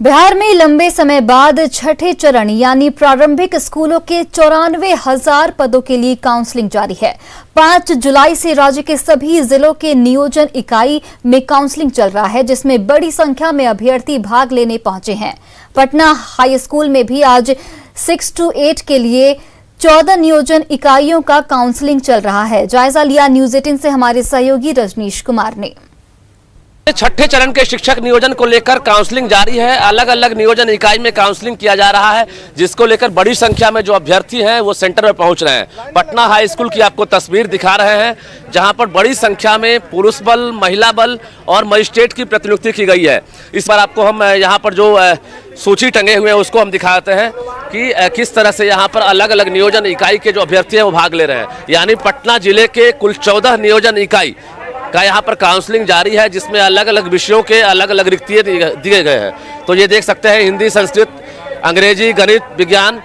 बिहार में लंबे समय बाद छठे चरण यानी प्रारंभिक स्कूलों के 94,000 पदों के लिए काउंसलिंग जारी है। 5 जुलाई से राज्य के सभी जिलों के नियोजन इकाई में काउंसलिंग चल रहा है, जिसमें बड़ी संख्या में अभ्यर्थी भाग लेने पहुंचे हैं। पटना हाई स्कूल में भी आज 6 to 8 के लिए 14 नियोजन इकाइयों का काउंसलिंग चल रहा है। जायजा लिया न्यूज 18 से हमारे सहयोगी रजनीश कुमार ने। छठे चरण के शिक्षक नियोजन को लेकर काउंसलिंग जारी है। अलग अलग नियोजन इकाई में काउंसलिंग किया जा रहा है, जिसको लेकर बड़ी संख्या में जो अभ्यर्थी हैं वो सेंटर में पहुंच रहे हैं। पटना हाई स्कूल की आपको तस्वीर दिखा रहे हैं, जहां पर बड़ी संख्या में पुरुष बल, महिला बल और मजिस्ट्रेट की प्रतिनियुक्ति की गई है। इस बार आपको हम यहाँ पर जो सूची टंगे हुए हैं उसको हम दिखाते हैं कि किस तरह से यहाँ पर अलग अलग नियोजन इकाई के जो अभ्यर्थी हैं वो भाग ले रहे हैं। यानी पटना जिले के कुल 14 नियोजन इकाई का यहाँ पर काउंसलिंग जारी है, जिसमें अलग अलग विषयों के अलग अलग रिक्तियाँ दिए गए हैं। तो ये देख सकते हैं, हिंदी, संस्कृत, अंग्रेजी, गणित, विज्ञान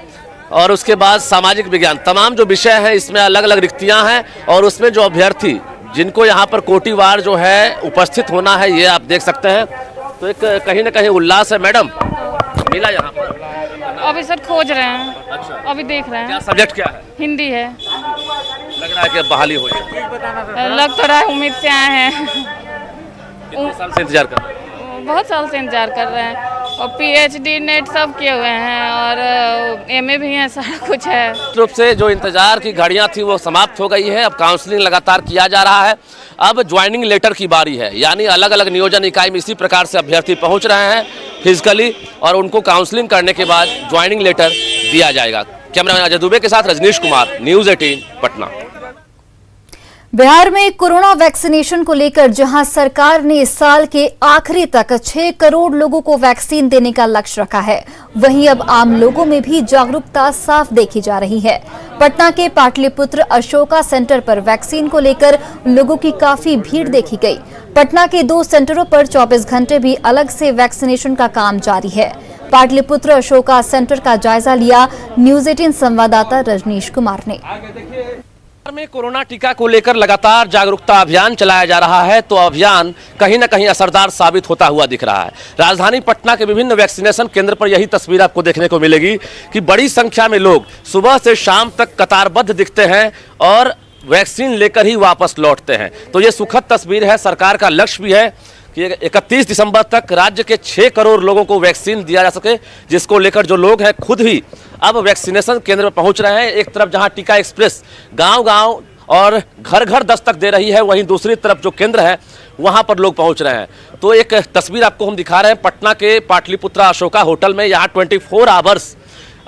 और उसके बाद सामाजिक विज्ञान, तमाम जो विषय हैं इसमें अलग अलग रिक्तियाँ हैं। और उसमें जो अभ्यर्थी जिनको यहाँ पर कोटिवार जो है उपस्थित होना है, ये आप देख सकते हैं। तो एक कहीं ना कहीं उल्लास है। मैडम, मिला यहाँ पर? अभी सर खोज रहे हैं। अच्छा, अभी देख रहे हैं। क्या सब्जेक्ट क्या है? हिंदी है। लग रहा है कि बहाली हो लग तो रहा है, उम्मीद से आए हैं। कितने साल से इंतजार कर रहे हैं? बहुत साल से इंतजार कर रहे हैं और PhD नेट सब किए हुए हैं और MA भी है, सारा कुछ है। रूप से जो इंतजार की घड़ियां थी वो समाप्त हो गई है। अब काउंसलिंग लगातार किया जा रहा है। अब ज्वाइनिंग लेटर की बारी है, यानी अलग अलग नियोजन इकाई में इसी प्रकार से अभ्यर्थी पहुंच रहे हैं फिजिकली, और उनको काउंसलिंग करने के बाद ज्वाइनिंग लेटर दिया जाएगा। कैमरामैन अजय दुबे के साथ रजनीश कुमार, न्यूज 18 पटना। बिहार में कोरोना वैक्सीनेशन को लेकर जहां सरकार ने इस साल के आखिरी तक 6 करोड़ लोगों को वैक्सीन देने का लक्ष्य रखा है, वहीं अब आम लोगों में भी जागरूकता साफ देखी जा रही है। पटना के पाटलिपुत्र अशोका सेंटर पर वैक्सीन को लेकर लोगों की काफी भीड़ देखी गई। पटना के 2 सेंटरों पर 24 घंटे भी अलग से वैक्सीनेशन का काम जारी है। पाटलिपुत्र अशोका सेंटर का जायजा लिया न्यूज 18 संवाददाता रजनीश कुमार ने। में कोरोना टीका को लेकर लगातार जागरूकता अभियान चलाया जा रहा है, तो अभियान कहीं ना कहीं असरदार साबित होता हुआ दिख रहा है। राजधानी पटना के विभिन्न वैक्सीनेशन केंद्र पर यही तस्वीर आपको देखने को मिलेगी कि बड़ी संख्या में लोग सुबह से शाम तक कतारबद्ध दिखते हैं और वैक्सीन लेकर ही वापस लौटते हैं। तो ये सुखद तस्वीर है। सरकार का लक्ष्य भी है कि 31 दिसंबर तक राज्य के 6 करोड़ लोगों को वैक्सीन दिया जा सके, जिसको लेकर जो लोग हैं खुद ही अब वैक्सीनेशन केंद्र में पहुंच रहे हैं। एक तरफ जहां टीका एक्सप्रेस गांव-गांव और घर-घर दस्तक दे रही है, वहीं दूसरी तरफ जो केंद्र है वहां पर लोग पहुंच रहे हैं। तो एक तस्वीर आपको हम दिखा रहे हैं पटना के पाटलिपुत्रा अशोका होटल में। यहाँ 24 आवर्स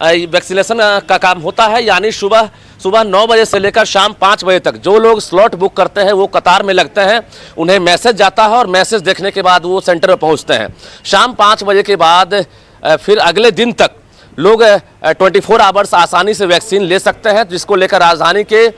वैक्सीनेशन का काम होता है, यानी सुबह 9 बजे से लेकर शाम 5 बजे तक जो लोग स्लॉट बुक करते हैं वो कतार में लगते हैं। उन्हें मैसेज जाता है और मैसेज देखने के बाद वो सेंटर में पहुंचते हैं। शाम 5 बजे के बाद फिर अगले दिन तक लोग 24 आवर्स आसानी से वैक्सीन ले सकते हैं, जिसको लेकर राजधानी के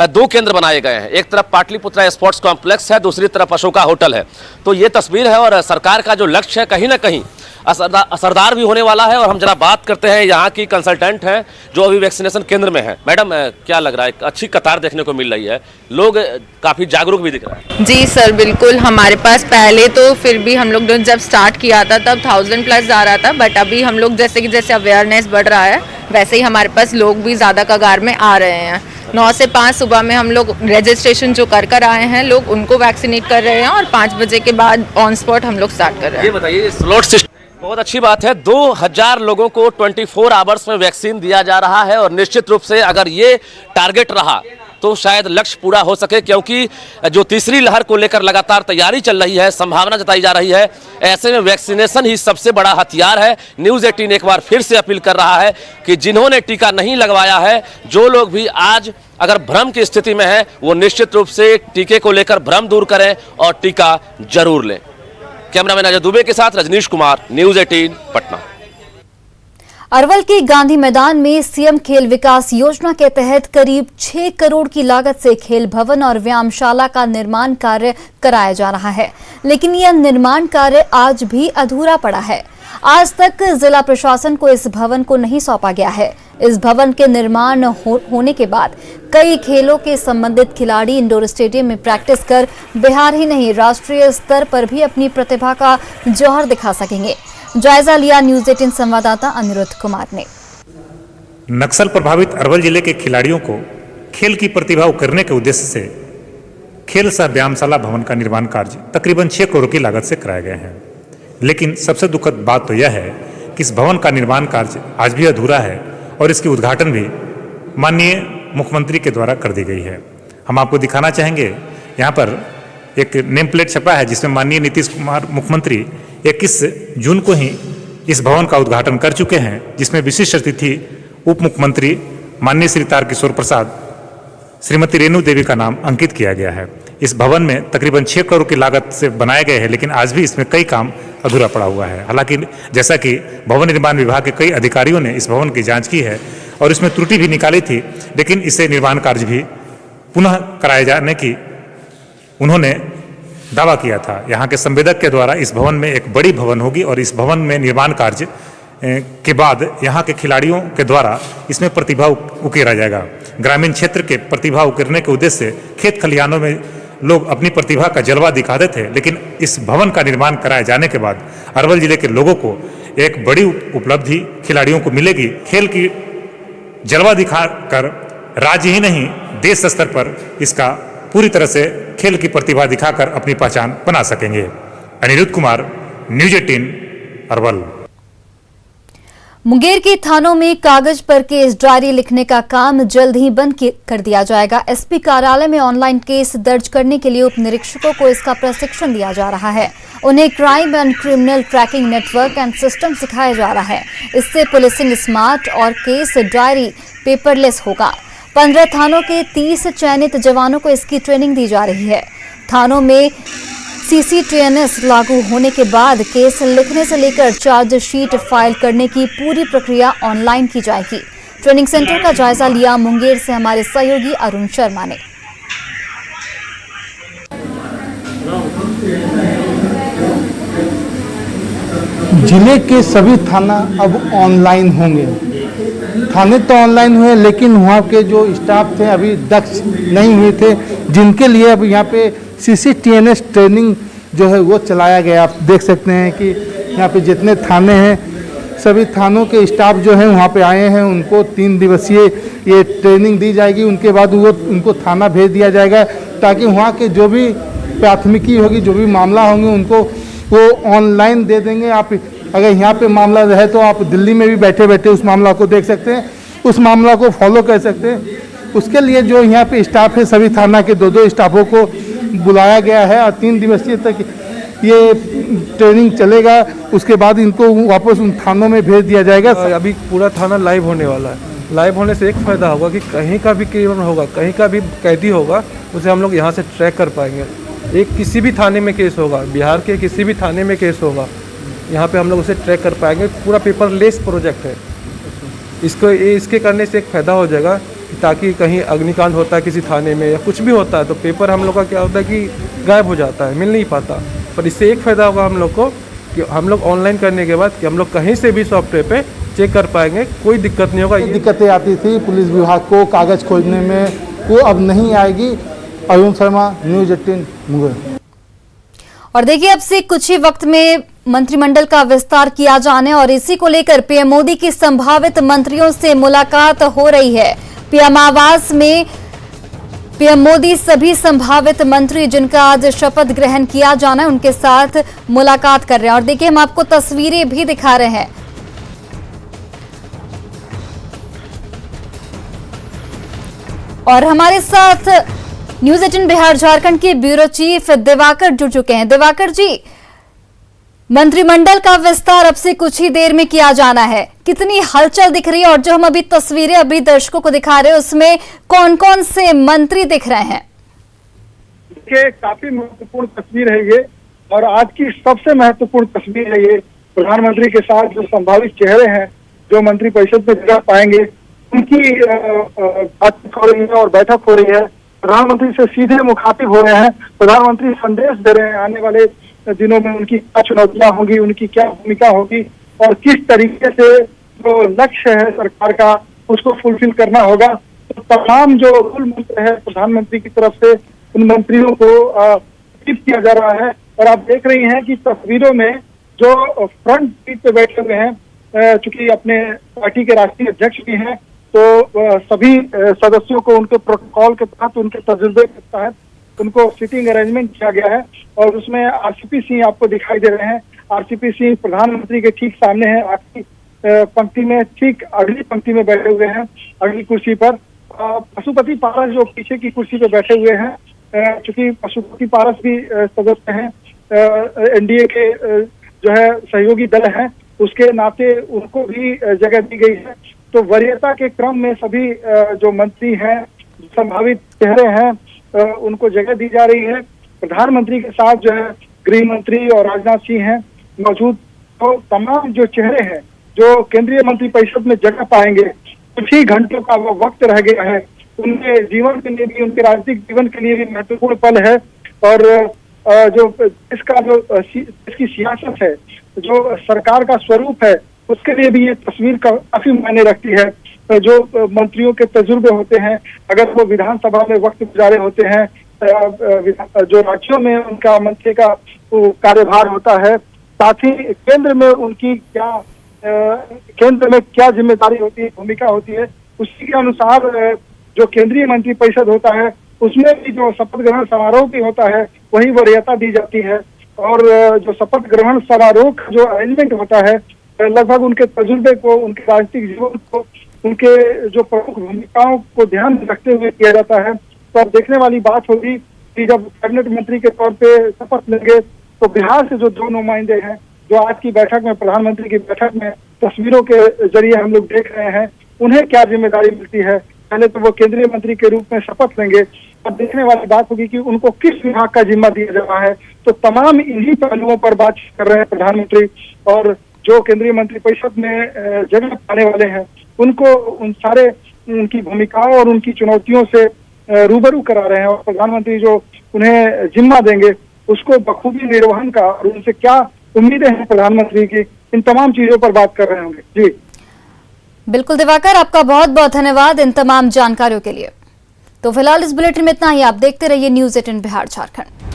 2 केंद्र बनाए गए हैं। एक तरफ पाटलिपुत्रा स्पोर्ट्स कॉम्प्लेक्स है, दूसरी तरफ अशोका होटल है। तो ये तस्वीर है और सरकार का जो लक्ष्य है कहीं ना कहीं असरदार भी होने वाला है। और हम जरा बात करते हैं, यहाँ की कंसल्टेंट हैं जो अभी वैक्सीनेशन केंद्र में है। मैडम, क्या लग रहा है? अच्छी कतार देखने को मिल रही है, लोग काफी जागरूक भी दिख रहा है। जी सर, बिल्कुल। हमारे पास पहले तो फिर भी हम लोग जब स्टार्ट किया था तब 1000+ आ रहा था, बट अभी हम लोग जैसे अवेयरनेस बढ़ रहा है वैसे ही हमारे पास लोग भी ज़्यादा कगार में आ रहे हैं। 9 से 5 सुबह में हम लोग रजिस्ट्रेशन जो कर आए हैं लोग उनको वैक्सीनेट कर रहे हैं और 5 बजे के बाद ऑन स्पॉट हम लोग स्टार्ट कर रहे हैं। ये बताइए, स्लॉट सिस्टम बहुत अच्छी बात है। 2000 लोगों को 24 आवर्स में वैक्सीन दिया जा रहा है और निश्चित रूप से अगर ये टारगेट रहा तो शायद लक्ष्य पूरा हो सके, क्योंकि जो तीसरी लहर को लेकर लगातार तैयारी चल रही है, संभावना जताई जा रही है। ऐसे में वैक्सीनेशन ही सबसे बड़ा हथियार है। न्यूज़ 18 एक बार फिर से अपील कर रहा है कि जिन्होंने टीका नहीं लगवाया है, जो लोग भी आज अगर भ्रम की स्थिति में है, वो निश्चित रूप से टीके को लेकर भ्रम दूर करें और टीका जरूर लें। कैमरामैन अजय दुबे के साथ रजनीश कुमार, न्यूज़ 18 पटना। अरवल के गांधी मैदान में सीएम खेल विकास योजना के तहत करीब 6 करोड़ की लागत से खेल भवन और व्यायामशाला का निर्माण कार्य कराया जा रहा है, लेकिन यह निर्माण कार्य आज भी अधूरा पड़ा है। आज तक जिला प्रशासन को इस भवन को नहीं सौंपा गया है। इस भवन के निर्माण होने के बाद कई खेलों के संबंधित खिलाड़ी इंडोर स्टेडियम में प्रैक्टिस कर बिहार ही नहीं राष्ट्रीय स्तर पर भी अपनी प्रतिभा का जौहर दिखा सकेंगे। जायजा लिया न्यूज 18 संवाददाता अनिरुद्ध कुमार ने। नक्सल प्रभावित अरवल जिले के खिलाड़ियों को खेल की प्रतिभा उकेरने के उद्देश्य से खेल सह व्यायामशाला भवन का निर्माण कार्य तकरीबन 6 करोड़ की लागत से कराया गया है। लेकिन सबसे दुखद बात तो यह है कि इस भवन का निर्माण कार्य आज भी अधूरा है और इसकी उद्घाटन भी माननीय मुख्यमंत्री के द्वारा कर दी गई है। हम आपको दिखाना चाहेंगे, यहाँ पर एक नेम प्लेट छपा है जिसमें माननीय नीतीश कुमार मुख्यमंत्री 21 जून को ही इस भवन का उद्घाटन कर चुके हैं, जिसमें विशिष्ट अतिथि उप मुख्यमंत्री माननीय श्री तारकिशोर प्रसाद, श्रीमती रेणु देवी का नाम अंकित किया गया है। इस भवन में तकरीबन 6 करोड़ की लागत से बनाए गए हैं, लेकिन आज भी इसमें कई काम अधूरा पड़ा हुआ है। हालांकि जैसा कि भवन निर्माण विभाग के कई अधिकारियों ने इस भवन की जांच की है और इसमें त्रुटि भी निकाली थी, लेकिन इसे निर्माण कार्य भी पुनः कराए जाने की उन्होंने दावा किया था। यहाँ के संवेदक के द्वारा इस भवन में एक बड़ी भवन होगी और इस भवन में निर्माण कार्य के बाद यहाँ के खिलाड़ियों के द्वारा इसमें प्रतिभा उकेरा जाएगा। ग्रामीण क्षेत्र के प्रतिभा उकेरने के उद्देश्य से खेत खलिहानों में लोग अपनी प्रतिभा का जलवा दिखाते थे, लेकिन इस भवन का निर्माण कराए जाने के बाद अरवल जिले के लोगों को एक बड़ी उपलब्धि खिलाड़ियों को मिलेगी। खेल की जलवा दिखाकर राज्य ही नहीं देश स्तर पर इसका पूरी तरह से खेल की प्रतिभा दिखाकर अपनी पहचान बना सकेंगे। अनिरुद्ध कुमार, न्यूज 18 अरवल। मुंगेर के थानों में कागज पर केस डायरी लिखने का काम जल्द ही बंद कर दिया जाएगा। एसपी कार्यालय में ऑनलाइन केस दर्ज करने के लिए उप निरीक्षकों को इसका प्रशिक्षण दिया जा रहा है। उन्हें crime and criminal tracking network and system सिखाया जा रहा है। इससे पुलिसिंग स्मार्ट और केस डायरी पेपरलेस होगा। 15 थानों के 30 चयनित जवानों को इसकी ट्रेनिंग दी जा रही है। थानों में CCTNS लागू होने के बाद केस लिखने से लेकर चार्जशीट फाइल करने की पूरी प्रक्रिया ऑनलाइन की जाएगी। ट्रेनिंग सेंटर का जायजा लिया मुंगेर से हमारे सहयोगी अरुण शर्मा ने। जिले के सभी थाना अब ऑनलाइन होंगे। थाने तो ऑनलाइन हुए, लेकिन वहाँ के जो स्टाफ थे अभी दक्ष नहीं हुए थे, जिनके लिए अब यहाँ पे CCTNS ट्रेनिंग जो है वो चलाया गया। आप देख सकते हैं कि यहाँ पे जितने थाने हैं सभी थानों के स्टाफ जो हैं वहाँ पे आए हैं। उनको 3 दिवसीय ये ट्रेनिंग दी जाएगी। उनके बाद उनको थाना भेज दिया जाएगा, ताकि वहाँ के जो भी प्राथमिकी होगी, जो भी मामला होंगे, उनको वो ऑनलाइन दे देंगे। आप अगर यहाँ पे मामला रहे तो आप दिल्ली में भी बैठे बैठे उस मामला को देख सकते हैं, उस मामला को फॉलो कर सकते हैं। उसके लिए जो यहाँ पे स्टाफ है सभी थाना के 2-2 स्टाफों को बुलाया गया है और 3 दिवसीय तक ये ट्रेनिंग चलेगा। उसके बाद इनको वापस उन थानों में भेज दिया जाएगा। अभी पूरा थाना लाइव होने वाला है। लाइव होने से एक फ़ायदा होगा कि कहीं का भी क्रिमिनल होगा, कहीं का भी कैदी होगा, उसे हम लोग यहाँ से ट्रैक कर पाएंगे। एक किसी भी थाने में केस होगा, बिहार के किसी भी थाने में केस होगा, यहाँ पे हम लोग उसे ट्रैक कर पाएंगे। पूरा पेपरलेस प्रोजेक्ट है। इसके करने से एक फ़ायदा हो जाएगा, ताकि कहीं अग्निकांड होता है किसी थाने में या कुछ भी होता है तो पेपर हम लोग का क्या होता है कि गायब हो जाता है, मिल नहीं पाता। पर इससे एक फ़ायदा होगा हम लोग को कि हम लोग ऑनलाइन करने के बाद कि हम लोग कहीं से भी सॉफ्टवेयर पे चेक कर पाएंगे, कोई दिक्कत नहीं होगा। दिक्कतें आती थी पुलिस विभाग को कागज़ खोजने में, वो अब नहीं आएगी। अरुण शर्मा, न्यूज 18 मुंगेर। और देखिए, अब से कुछ ही वक्त में मंत्रिमंडल का विस्तार किया जाने और इसी को लेकर पीएम मोदी की संभावित मंत्रियों से मुलाकात हो रही है। पीएम आवास में पीएम मोदी सभी संभावित मंत्री जिनका आज शपथ ग्रहण किया जाना है उनके साथ मुलाकात कर रहे हैं। और देखिए, हम आपको तस्वीरें भी दिखा रहे हैं। और हमारे साथ न्यूज 18 बिहार झारखंड के ब्यूरो चीफ दिवाकर जुड़ चुके हैं। दिवाकर जी, मंत्रिमंडल का विस्तार अब से कुछ ही देर में किया जाना है, कितनी हलचल दिख रही है? और जो हम अभी तस्वीरें अभी दर्शकों को दिखा रहे हैं उसमें कौन कौन से मंत्री दिख रहे हैं? देखिए, काफी महत्वपूर्ण तस्वीर है ये, और आज की सबसे महत्वपूर्ण तस्वीर है ये। प्रधानमंत्री के साथ जो संभावित चेहरे हैं जो मंत्रिपरिषद में जगह पाएंगे, उनकी बातचीत हो रही है और बैठक हो रही है। प्रधानमंत्री से सीधे मुखातिब हो रहे हैं। प्रधानमंत्री संदेश दे रहे हैं आने वाले दिनों में उनकी क्या चुनौतियां होंगी, उनकी क्या भूमिका होगी और किस तरीके से जो लक्ष्य है सरकार का उसको फुलफिल करना होगा। तो तमाम जो मूल मंत्र है प्रधानमंत्री की तरफ से उन मंत्रियों को किया जा रहा है। और आप देख रही हैं कि तस्वीरों में जो फ्रंट सीट पे बैठे हुए हैं, चूंकि अपने पार्टी के राष्ट्रीय अध्यक्ष भी हैं, तो सभी सदस्यों को उनके प्रोटोकॉल के तहत, उनके तजुर्बे के तहत उनको सीटिंग अरेंजमेंट किया गया है। और उसमें आरसीपी सिंह आपको दिखाई दे रहे हैं। आरसीपी सिंह प्रधानमंत्री के ठीक सामने है, आखिरी पंक्ति में, ठीक अगली पंक्ति में बैठे हुए हैं, अगली कुर्सी पर। पशुपति पारस जो पीछे की कुर्सी पे बैठे हुए हैं, चूंकि पशुपति पारस भी सदस्य हैं एनडीए के जो है सहयोगी दल है, उसके नाते उनको भी जगह दी गई है। तो वरीयता के क्रम में सभी जो मंत्री हैं, संभावित चेहरे हैं, उनको जगह दी जा रही है। प्रधानमंत्री के साथ जो है गृह मंत्री और राजनाथ सिंह हैं मौजूद। तो तमाम जो चेहरे हैं जो केंद्रीय मंत्रिपरिषद में जगह पाएंगे, कुछ ही घंटों का वो वक्त रह गया है, उनके जीवन के लिए भी, उनके राजनीतिक जीवन के लिए भी महत्वपूर्ण पल है। और जो इसका जो इसकी सियासत है, जो सरकार का स्वरूप है, उसके लिए भी ये तस्वीर काफी मायने रखती है। जो मंत्रियों के तजुर्बे होते हैं, अगर वो विधानसभा में वक्त गुजारे होते हैं, जो राज्यों में उनका मंत्री का कार्यभार होता है, साथ ही केंद्र में उनकी केंद्र में क्या जिम्मेदारी होती है, भूमिका होती है, उसी के अनुसार जो केंद्रीय मंत्रिपरिषद होता है, उसमें भी जो शपथ ग्रहण समारोह भी होता है, वही वरीयता दी जाती है। और जो शपथ ग्रहण समारोह का जो अरेंजमेंट होता है, लगभग उनके तजुर्बे को, उनके राजनीतिक जीवन को, उनके जो प्रमुख भूमिकाओं को ध्यान में रखते हुए किया जाता है। तो अब देखने वाली बात होगी कि जब कैबिनेट मंत्री के तौर पे शपथ लेंगे, तो बिहार से जो दो नुमाइंदे हैं, जो आज की बैठक में, प्रधानमंत्री की बैठक में तस्वीरों के जरिए हम लोग देख रहे हैं, उन्हें क्या जिम्मेदारी मिलती है। पहले तो वो केंद्रीय मंत्री के रूप में शपथ लेंगे, अब देखने वाली बात होगी कि उनको किस विभाग का जिम्मा दिया जा रहा है। तो तमाम इन्हीं पहलुओं पर बातचीत कर रहे हैं प्रधानमंत्री, और जो केंद्रीय मंत्रिपरिषद में जगह पाने वाले हैं, उनको उन सारे उनकी भूमिकाओं और उनकी चुनौतियों से रूबरू करा रहे हैं। और प्रधानमंत्री जो उन्हें जिम्मा देंगे, उसको बखूबी निर्वहन का, और उनसे क्या उम्मीदें हैं प्रधानमंत्री की, इन तमाम चीजों पर बात कर रहे होंगे। जी बिल्कुल दिवाकर, आपका बहुत बहुत धन्यवाद इन तमाम जानकारियों के लिए। तो फिलहाल इस बुलेटिन में इतना ही। आप देखते रहिए न्यूज़ 18 बिहार झारखंड।